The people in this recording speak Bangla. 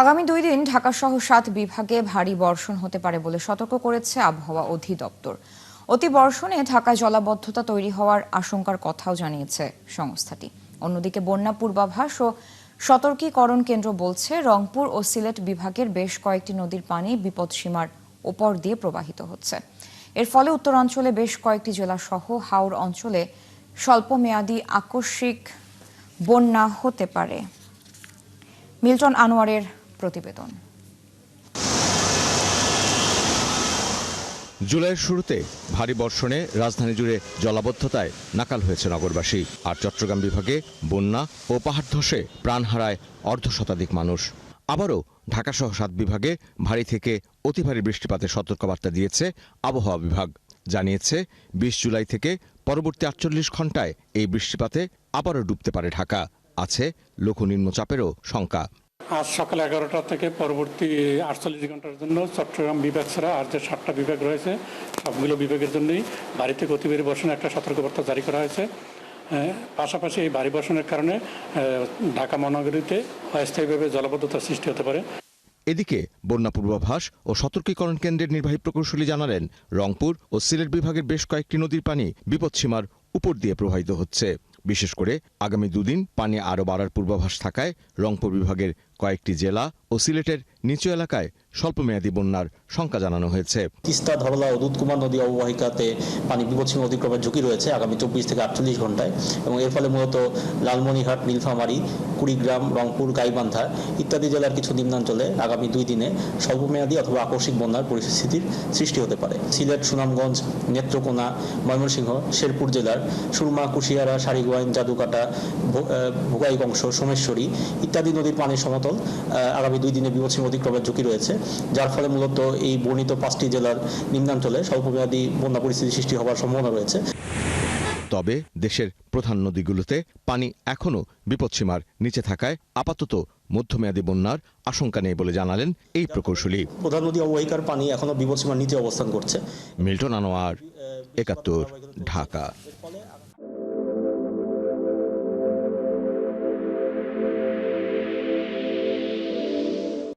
আগামী 2 দিন ঢাকাসহ 7 বিভাগে ভারী বর্ষণ হতে পারে বলে সতর্ক করেছে আবহাওয়া অধিদপ্তর। অতি বর্ষণে ঢাকায় জলাবদ্ধতা তৈরি হওয়ার আশঙ্কার কথাও জানিয়েছে সংস্থাটি। অন্যদিকে বন্যা পূর্বাভাস ও সতর্কীকরণ কেন্দ্র বলছে, রংপুর ও সিলেট বিভাগের বেশ কয়েকটি নদীর পানি বিপদসীমার ওপর দিয়ে প্রবাহিত হচ্ছে। এর ফলে উত্তরাঞ্চলে বেশ কয়েকটি জেলা সহ হাওর অঞ্চলে স্বল্পমেয়াদী আকস্মিক বন্যা হতে পারে। মিল্টন আনোয়ারের প্রতিবেদন। জুলাইয়ের শুরুতে ভারী বর্ষণে রাজধানী জুড়ে জলাবদ্ধতায় নাকাল হয়েছে নগরবাসী। আর চট্টগ্রাম বিভাগে বন্যা ও পাহাড় ধসে প্রাণ হারায় অর্ধশতাধিক মানুষ। আবারও ঢাকাসহ 7 বিভাগে ভারী থেকে অতি ভারী বৃষ্টিপাতের সতর্কবার্তা দিয়েছে আবহাওয়া বিভাগ। জানিয়েছে 20 জুলাই থেকে পরবর্তী 48 ঘণ্টায় এই বৃষ্টিপাতে আবারও ডুবতে পারে ঢাকা। আছে লঘু নিম্নচাপেরও শঙ্কা। আজ সকাল 11টা থেকে পরবর্তী 48 ঘন্টার জন্য চট্টগ্রাম বিভাগ ছাড়া আর যে 7টা বিভাগ রয়েছে সবগুলো বিভাগের জন্যই ভারী থেকে অতি ভারী বর্ষণের একটা সতর্কবার্তা জারি করা হয়েছে। পাশাপাশি এই ভারী বর্ষণের কারণে ঢাকা মহানগরীতে অস্থায়ীভাবে জলাবদ্ধতার সৃষ্টি হতে পারে। এদিকে বন্যা পূর্বাভাস ও সতর্কীকরণ কেন্দ্রের নির্বাহী প্রকৌশলী জানালেন, রংপুর ও সিলেট বিভাগের বেশ কয়েকটি নদীর পানি বিপদসীমার উপর দিয়ে প্রবাহিত হচ্ছে। বিশেষ করে আগামী 2 দিন পানি আরও বাড়ার পূর্বাভাস থাকায় রংপুর বিভাগের কয়েকটি জেলা ও সিলেটের নিচু এলাকায় স্বল্পমেয়াদী বন্যার শঙ্কা জানানো হয়েছে। তিস্তা, ধরলা ও দুধকুমার নদী অববাহিকাতে পানি বিপদসীমা অতিক্রমের ঝুঁকি রয়েছে আগামী 24 থেকে 48 ঘন্টায়, এবং এর ফলে মূলত লালমনিরহাট, নীলফামারী, কুড়িগ্রাম, রংপুর, গাইবান্ধা ইত্যাদি জেলার কিছু নিম্নাঞ্চলে আগামী 2 দিনে স্বল্পমেয়াদী অথবা আকস্মিক বন্যার পরিস্থিতির সৃষ্টি হতে পারে। সিলেট, সুনামগঞ্জ, নেত্রকোনা, ময়মনসিংহ, শেরপুর জেলার সুরমা, কুশিয়ারা, সারিগোয়াইন, জাদুকাটা, ভোগাইবংশ, সোমেশ্বরী ইত্যাদি নদীর পানির সমতল আগামী 2 দিনে বিপদসীমা অতিক্রমের ঝুঁকি রয়েছে, যার ফলে মূলত এই বর্ণিত 5টি জেলার নিম্নাঞ্চলে স্বল্পমেয়াদী বন্যা পরিস্থিতি সৃষ্টি হওয়ার সম্ভাবনা রয়েছে। তবে দেশের প্রধান নদীগুলোতে পানি এখনও বিপদসীমার নিচে থাকায় আপাতত মধ্যমেয়াদী বন্যার আশঙ্কা নেই বলে জানালেন এই প্রকৌশলী। প্রধান নদী অববাহিকার পানি এখনো বিপদসীমার নিচে অবস্থান করছে। মিল্টন আনোয়ার, 71, ঢাকা।